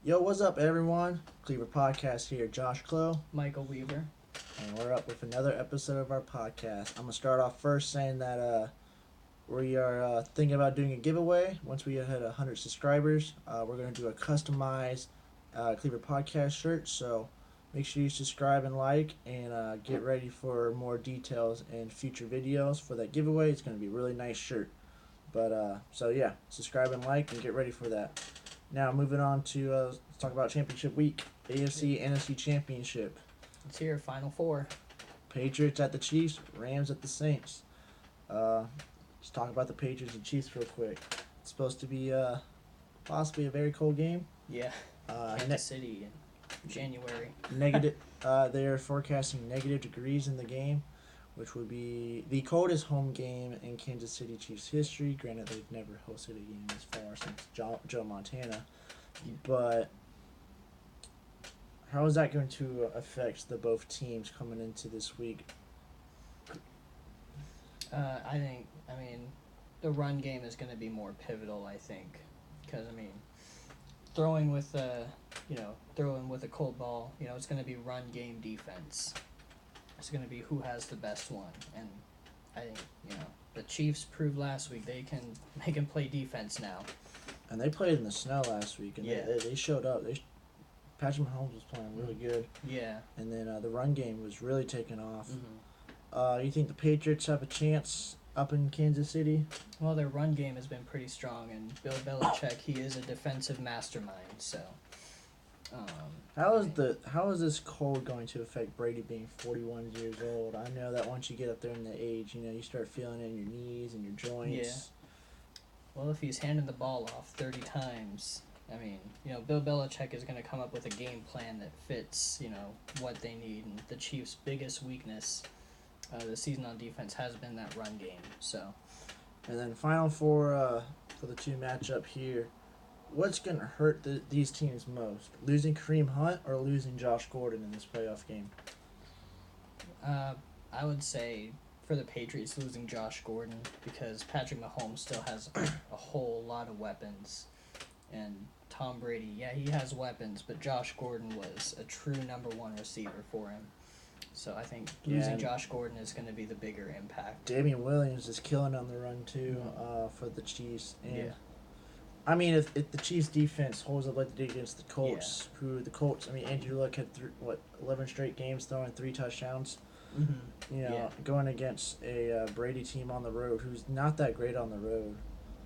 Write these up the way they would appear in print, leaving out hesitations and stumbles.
Yo, what's up, everyone? Cleaver Podcast here. Josh Clow, Michael Weaver. and we're up with another episode of our podcast. I'm gonna start off first saying that we are thinking about doing a giveaway once we hit 100 subscribers. We're gonna do a customized Cleaver Podcast shirt. So make sure you subscribe and like, and get ready for more details and future videos for that giveaway. It's gonna be a really nice shirt. But so yeah, subscribe and like, and get ready for that. Now moving on to let's talk about championship week. AFC NFC Championship. It's here, Final Four. Patriots at the Chiefs, Rams at the Saints. Let's talk about the Patriots and Chiefs real quick. It's supposed to be possibly a very cold game. Yeah, Kansas City in January. Negative. They are forecasting negative degrees in the game, which would be the coldest home game in Kansas City Chiefs history. Granted, they've never hosted a game this far since Joe Montana. But how is that going to affect the both teams coming into this week? I mean, the run game is going to be more pivotal, I think. Because, throwing with a cold ball, it's going to be run game defense. It's going to be who has the best one. And I think, the Chiefs proved last week they can play defense now. And they played in the snow last week, and Yeah. they showed up. Patrick Mahomes was playing really good. Yeah. And then the run game was really taking off. Mm-hmm. You think the Patriots have a chance up in Kansas City? Well, their run game has been pretty strong, and Bill Belichick, he is a defensive mastermind, so... How is this cold going to affect Brady being 41 years old? I know that once you get up there in the age, you start feeling it in your knees and your joints. Well, if he's handing the ball off 30 times, Bill Belichick is going to come up with a game plan that fits, what they need. And the Chiefs' biggest weakness this season on defense has been that run game. So, and then final for the two matchup here. What's going to hurt these teams most? Losing Kareem Hunt or losing Josh Gordon in this playoff game? I would say for the Patriots, losing Josh Gordon, because Patrick Mahomes still has a whole lot of weapons. And Tom Brady, yeah, he has weapons, but Josh Gordon was a true number one receiver for him. So I think losing Josh Gordon is going to be the bigger impact. Damian Williams is killing on the run too for the Chiefs. And yeah. If the Chiefs defense holds up like they did against the Colts, Andrew Luck had 11 straight games throwing 3 touchdowns. Mm-hmm. Going against a Brady team on the road who's not that great on the road.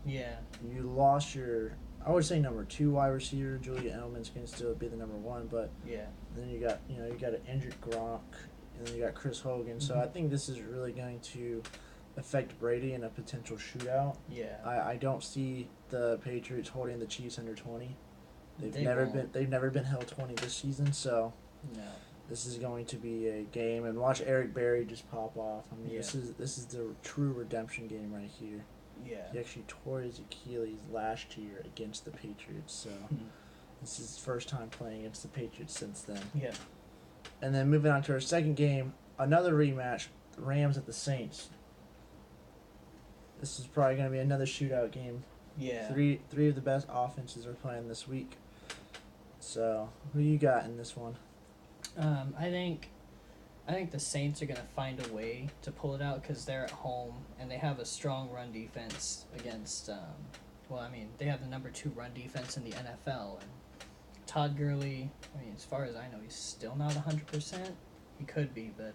Yeah. You lost your, I would say, number 2 wide receiver. Julian Edelman's going to still be the number 1, but then you got an injured Gronk, and then you got Chris Hogan. So I think this is really going to affect Brady in a potential shootout. Yeah. I don't see the Patriots holding the Chiefs under 20. They've They never won't. been held 20 this season, so No. this is going to be a game. And watch Eric Berry just pop off. This is the true redemption game right here. Yeah. He actually tore his Achilles last year against the Patriots, so this is his first time playing against the Patriots since then. Yeah. And then moving on to our second game, another rematch, the Rams at the Saints. This is probably going to be another shootout game. Yeah. Three of the best offenses are playing this week. So, who you got in this one? I think the Saints are going to find a way to pull it out because they're at home and they have a strong run defense against, they have the number 2 run defense in the NFL. And Todd Gurley, as far as I know, he's still not 100%. He could be, but,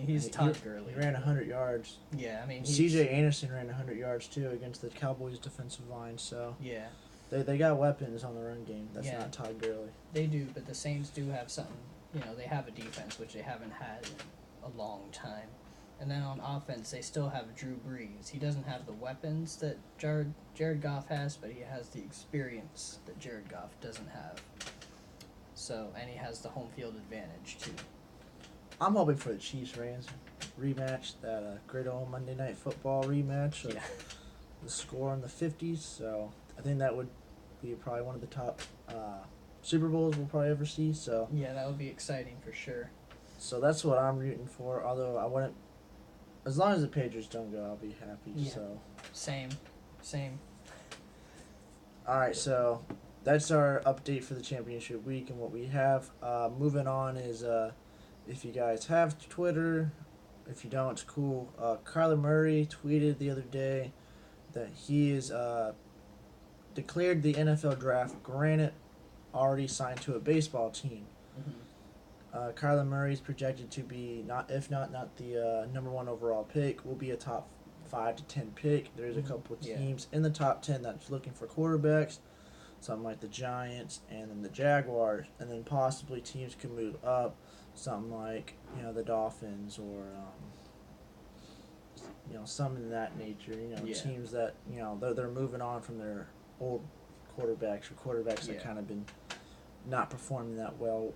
he's Todd Gurley. He ran 100 yards. Yeah, C.J. Anderson ran 100 yards, too, against the Cowboys' defensive line, so... Yeah. They got weapons on the run game. That's not Todd Gurley. They do, but the Saints do have something. They have a defense, which they haven't had in a long time. And then on offense, they still have Drew Brees. He doesn't have the weapons that Jared Goff has, but he has the experience that Jared Goff doesn't have. So, and he has the home field advantage, too. I'm hoping for the Chiefs-Rams rematch, that great old Monday Night Football rematch. The score in the 50s, so I think that would be probably one of the top Super Bowls we'll probably ever see. So yeah, that would be exciting for sure. So that's what I'm rooting for. Although I wouldn't, as long as the Patriots don't go, I'll be happy. Yeah. So Same. all right, so that's our update for the championship week and what we have. Moving on is if you guys have Twitter, if you don't, it's cool. Kyler Murray tweeted the other day that he is declared the NFL draft. Granted, already signed to a baseball team. Kyler Murray is projected to be not the number one overall pick. Will be a top 5 to 10 pick. There's a couple of teams in the top 10 that's looking for quarterbacks. Something like the Giants and then the Jaguars, and then possibly teams can move up. Something like the Dolphins or some in that nature. Teams that they're moving on from their old quarterbacks that kind of been not performing that well.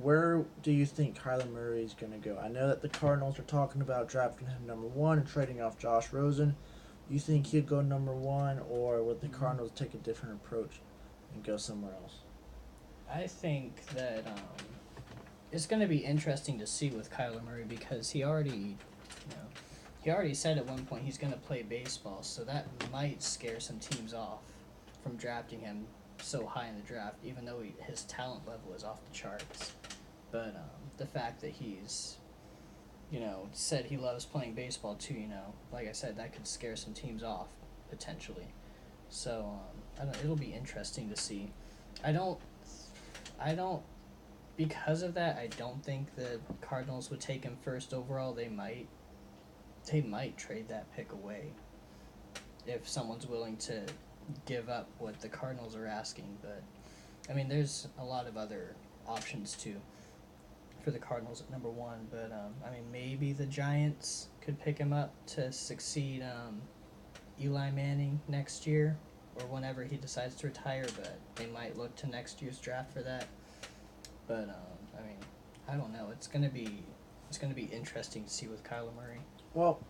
Where do you think Kyler Murray is going to go? I know that the Cardinals are talking about drafting him number one and trading off Josh Rosen. You think he'd go number one, or would the Cardinals take a different approach and go somewhere else? I think that it's going to be interesting to see with Kyler Murray because he already said at one point he's going to play baseball, so that might scare some teams off from drafting him so high in the draft, even though his talent level is off the charts. But the fact that he's, said he loves playing baseball too, like I said, that could scare some teams off potentially. So it'll be interesting to see. Because of that, I don't think the Cardinals would take him first overall. They might trade that pick away if someone's willing to give up what the Cardinals are asking. But I mean, there's a lot of other options too for the Cardinals at number one. But maybe the Giants could pick him up to succeed Eli Manning next year or whenever he decides to retire. But they might look to next year's draft for that. But I don't know. It's gonna be interesting to see with Kyler Murray. Well,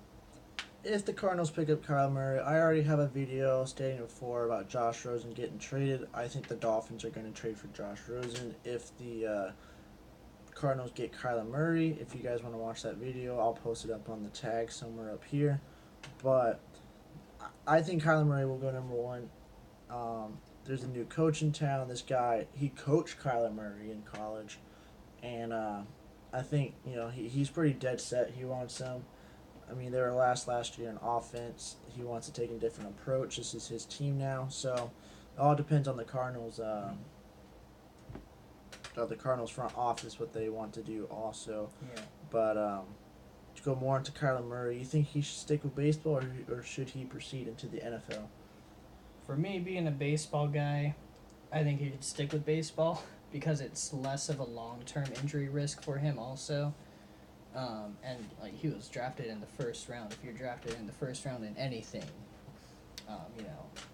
if the Cardinals pick up Kyler Murray, I already have a video stating before about Josh Rosen getting traded. I think the Dolphins are going to trade for Josh Rosen. If the Cardinals get Kyler Murray, if you guys want to watch that video, I'll post it up on the tag somewhere up here. But I think Kyler Murray will go number one. There's a new coach in town. This guy, he coached Kyler Murray in college. And I think, he's pretty dead set. He wants him. They were last year in offense. He wants to take a different approach. This is his team now, so it all depends on the Cardinals. The Cardinals front office, what they want to do, also. Yeah. But to go more into Kyler Murray, you think he should stick with baseball, or should he proceed into the NFL? For me, being a baseball guy, I think he should stick with baseball because it's less of a long-term injury risk for him, also. And he was drafted in the first round. If you're drafted in the first round in anything,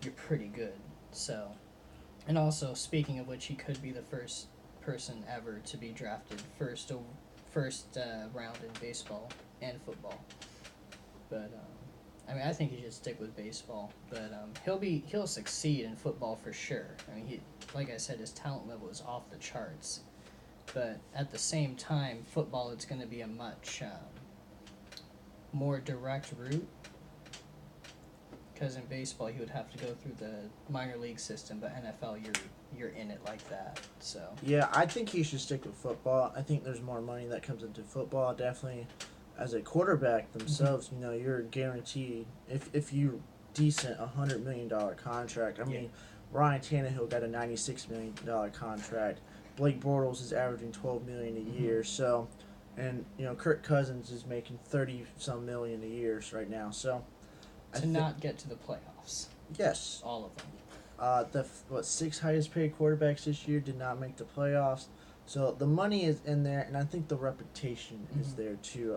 you're pretty good. So, and also speaking of which, he could be the first person ever to be drafted first round in baseball and football. But I think he should stick with baseball. But he'll succeed in football for sure. Like I said, his talent level is off the charts. But at the same time, football, it's going to be a much more direct route. Because in baseball, you would have to go through the minor league system, but NFL, you're in it like that. So yeah, I think he should stick with football. I think there's more money that comes into football. Definitely, as a quarterback themselves, you're guaranteed if you decent $100 million contract. Ryan Tannehill got a $96 million contract. Blake Bortles is averaging $12 million a year. So, and Kirk Cousins is making $30-some million a year right now. So, not get to the playoffs. Yes, all of them. The 6 highest paid quarterbacks this year did not make the playoffs. So the money is in there, and I think the reputation is there too.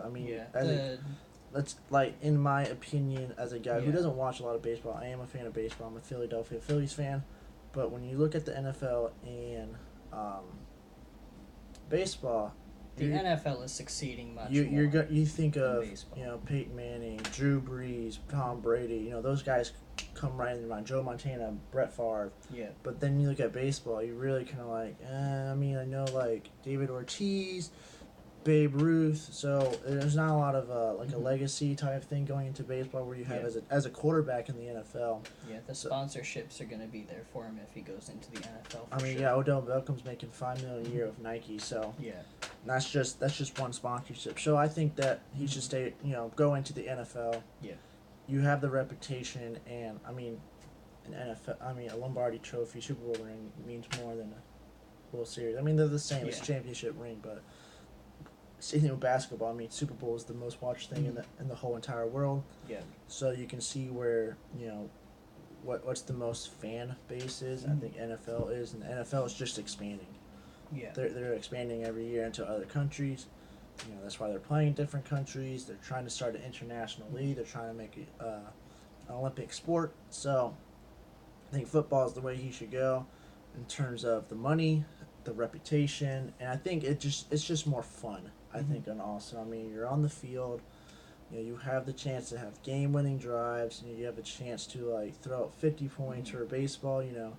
That's in my opinion, as a guy who doesn't watch a lot of baseball, I am a fan of baseball. I'm a Philadelphia Phillies fan, but when you look at the NFL and baseball, the NFL is succeeding much more. You think of baseball. Peyton Manning, Drew Brees, Tom Brady. Those guys come right in mind. Joe Montana, Brett Favre. Yeah. But then you look at baseball, you really kind of I know David Ortiz, Babe Ruth. So there's not a lot of like a Mhm. legacy type thing going into baseball where you have Yeah. as a quarterback in the NFL. Yeah, the So, sponsorships are going to be there for him if he goes into the NFL for I mean, sure. yeah, Odell Beckham's making $5 million a year with Nike, so Yeah. that's just one sponsorship. So I think that he should stay, go into the NFL. Yeah. You have the reputation, and I mean, an NFL, I mean, a Lombardi Trophy Super Bowl ring means more than a World Series. I mean, they're the same. It's a Yeah. championship ring, but same thing with basketball. I mean, Super Bowl is the most watched thing in the whole entire world. Yeah. So you can see where what's the most fan base is. I think NFL is, and the NFL is just expanding. Yeah. They're expanding every year into other countries. That's why they're playing in different countries. They're trying to start an international league. They're trying to make it an Olympic sport. So I think football is the way he should go in terms of the money, the reputation, and I think it's just more fun. I think, and also, I mean, you're on the field. You have the chance to have game-winning drives, and you have a chance to like throw out 50 points for baseball. You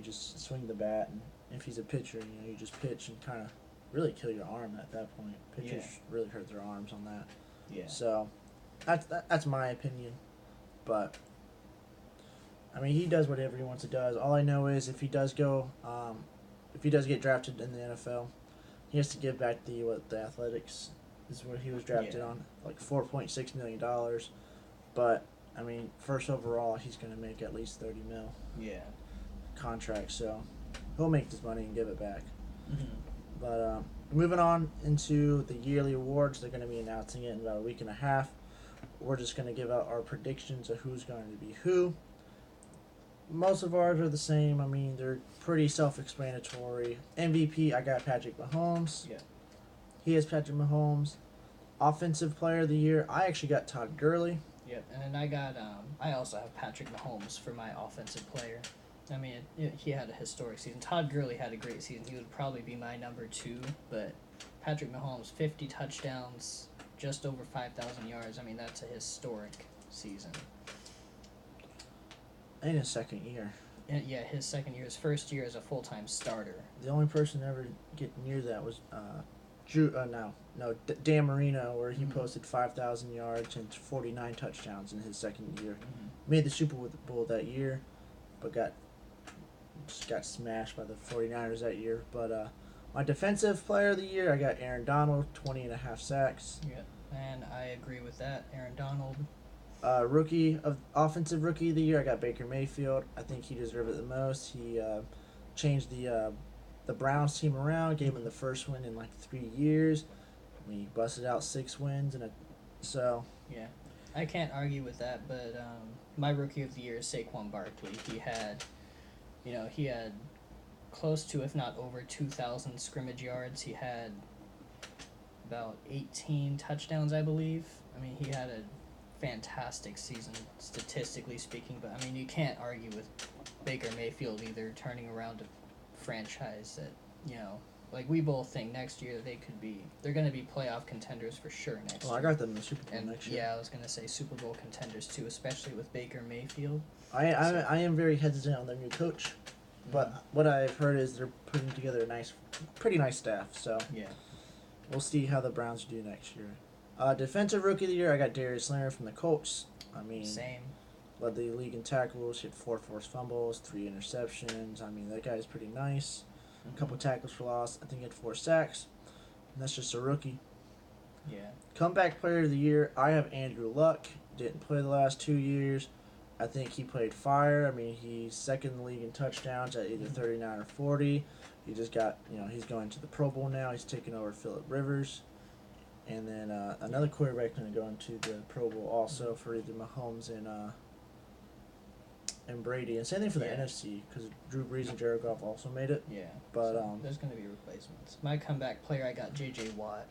just swing the bat, and if he's a pitcher, you just pitch and kind of really kill your arm at that point. Pitchers really hurt their arms on that. Yeah. So that's my opinion, but I mean, he does whatever he wants to do. All I know is if he does get drafted in the NFL, he has to give back the Athletics is what he was drafted on, like $4.6 million. But I mean, first overall, he's gonna make at least 30 mil Yeah. contract, so he'll make this money and give it back. Mm-hmm. But moving on into the yearly awards, they're going to be announcing it in about a week and a half. We're just going to give out our predictions of who's going to be who. Most of ours are the same. I mean, they're pretty self-explanatory. MVP, I got Patrick Mahomes. Yeah. He has Patrick Mahomes. Offensive Player of the Year, I actually got Todd Gurley. Yep. And I also have Patrick Mahomes for my offensive player. I mean, he had a historic season. Todd Gurley had a great season. He would probably be my number 2, but Patrick Mahomes, 50 touchdowns, just over 5,000 yards. I mean, that's a historic season. In his second year. And yeah, his second year, his first year as a full-time starter. The only person to ever get near that was Dan Marino, where he posted 5,000 yards and 49 touchdowns in his second year. Made the Super Bowl that year, but got smashed by the 49ers that year. But my defensive player of the year, I got Aaron Donald, 20.5 sacks. Yeah, and I agree with that. Aaron Donald. Offensive rookie of the year, I got Baker Mayfield. I think he deserved it the most. He changed the Browns team around, gave him the first win in like 3 years. I mean, he busted out 6 wins so. Yeah, I can't argue with that. But my rookie of the year is Saquon Barkley. He had close to, if not over, 2,000 scrimmage yards. He had about 18 touchdowns, I believe. I mean, he had a fantastic season, statistically speaking. But, I mean, you can't argue with Baker Mayfield either, turning around a franchise that, like we both think next year they're going to be playoff contenders for sure next year. I got them in the Super Bowl next year. Yeah, I was going to say Super Bowl contenders too, especially with Baker Mayfield. I am very hesitant on their new coach, but what I've heard is they're putting together a pretty nice staff. So yeah, we'll see how the Browns do next year. Defensive rookie of the year, I got Darius Leonard from the Colts. I mean, same. Led the league in tackles, hit 4 forced fumbles, 3 interceptions. I mean, that guy's pretty nice. A couple tackles for loss. I think he had 4 sacks. And that's just a rookie. Yeah. Comeback player of the year, I have Andrew Luck. Didn't play the last 2 years. I think he played fire. I mean, he's second in the league in touchdowns at either 39 or 40. He just got, he's going to the Pro Bowl now. He's taking over Phillip Rivers. And then another quarterback going to go into the Pro Bowl also for either Mahomes and Brady. And same thing for the NFC, because Drew Brees and Jared Goff also made it. Yeah. But so there's going to be replacements. My comeback player, I got J.J. Watt.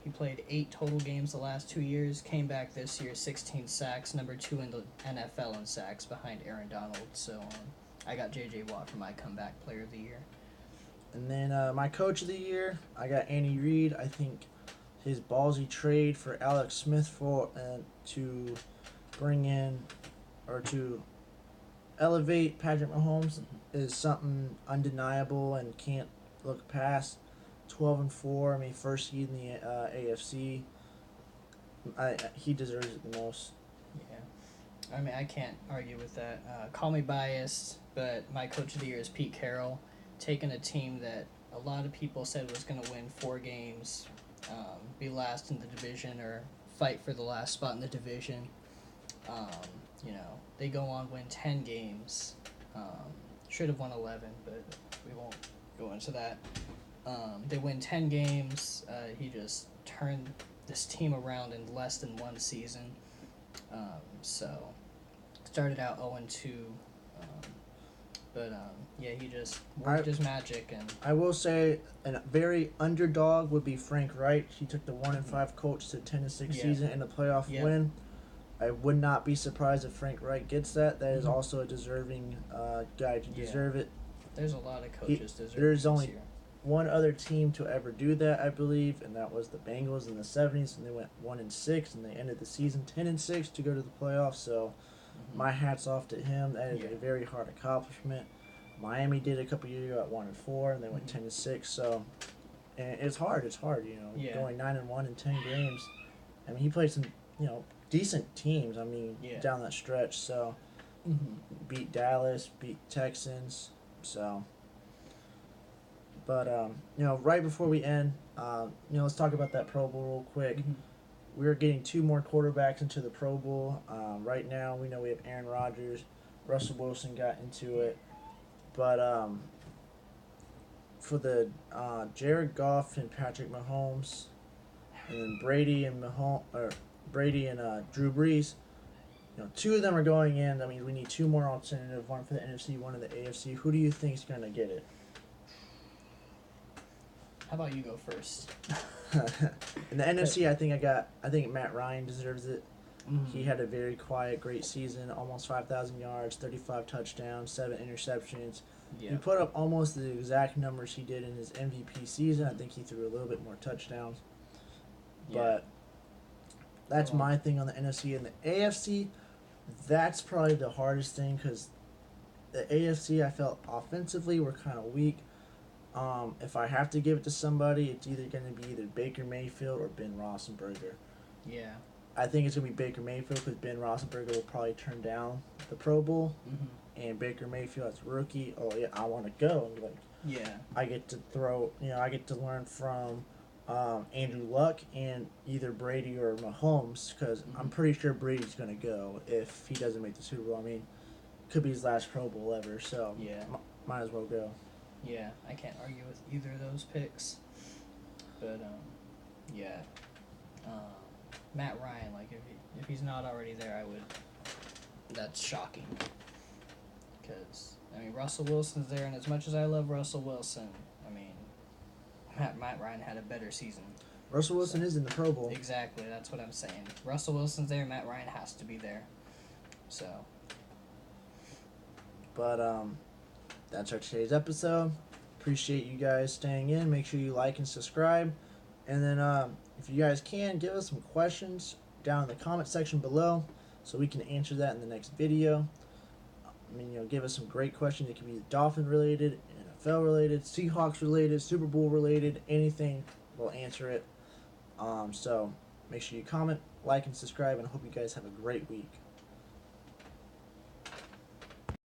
He played 8 total games the last 2 years, came back this year, 16 sacks, number 2 in the NFL in sacks behind Aaron Donald. So I got J.J. Watt for my comeback player of the year. And then my coach of the year, I got Andy Reid. I think his ballsy trade for Alex Smith to bring in or to elevate Patrick Mahomes is something undeniable and can't look past 12-4. I mean, first seed in the AFC. He deserves it the most. Yeah. I mean, I can't argue with that. Call me biased, but my coach of the year is Pete Carroll, taking a team that a lot of people said was going to win 4 games, be last in the division, or fight for the last spot in the division. They go on win 10 games. Should have won 11, but we won't go into that. They win 10 games. He just turned this team around in less than 1 season. So started out 0-2, but he just worked his magic. And I will say a very underdog would be Frank Wright. He took the 1-5 Colts to 10-6 season and a playoff win. I would not be surprised if Frank Wright gets that. That is also a deserving guy to deserve it. There's a lot of coaches deserving. There's only one other team to ever do that, I believe, and that was the Bengals in the 70s, and they went 1-6, and they ended the season 10-6 to go to the playoffs. So, my hat's off to him. That is a very hard accomplishment. Miami did a couple years ago at 1-4, and they went 10-6. So, and it's hard. It's hard, going 9-1 in 10 games. I mean, he played some, decent teams. I mean, down that stretch. So, beat Dallas, beat Texans. So. But, right before we end, let's talk about that Pro Bowl real quick. We're getting 2 more quarterbacks into the Pro Bowl. Right now, we know we have Aaron Rodgers. Russell Wilson got into it. But for the Jared Goff and Patrick Mahomes, and then Brady and Drew Brees, 2 of them are going in. I mean, we need 2 more alternative, one for the NFC, one in the AFC. Who do you think is going to get it? How about you go first? In the NFC, I think Matt Ryan deserves it. He had a very quiet, great season, almost 5,000 yards, 35 touchdowns, 7 interceptions. He put up almost the exact numbers he did in his MVP season. I think he threw a little bit more touchdowns. But that's my thing on the NFC. And the AFC, that's probably the hardest thing because the AFC, I felt offensively were kind of weak. If I have to give it to somebody, it's either going to be either Baker Mayfield or Ben Roethlisberger. Yeah. I think it's going to be Baker Mayfield because Ben Roethlisberger will probably turn down the Pro Bowl. And Baker Mayfield as a rookie, I want to go. I get to throw, I get to learn from Andrew Luck and either Brady or Mahomes because I'm pretty sure Brady's going to go if he doesn't make the Super Bowl. I mean, could be his last Pro Bowl ever, so might as well go. Yeah, I can't argue with either of those picks. But, Matt Ryan, if he's not already there, that's shocking. Because, Russell Wilson's there, and as much as I love Russell Wilson, Matt Ryan had a better season. Russell Wilson is in the Pro Bowl. Exactly, that's what I'm saying. Russell Wilson's there, Matt Ryan has to be there. So. But, that's our today's episode. Appreciate you guys staying in. Make sure you like and subscribe. And then if you guys can, give us some questions down in the comment section below so we can answer that in the next video. Give us some great questions. It can be Dolphin related, NFL related, Seahawks related, Super Bowl related, anything. We'll answer it. So make sure you comment, like, and subscribe, and I hope you guys have a great week.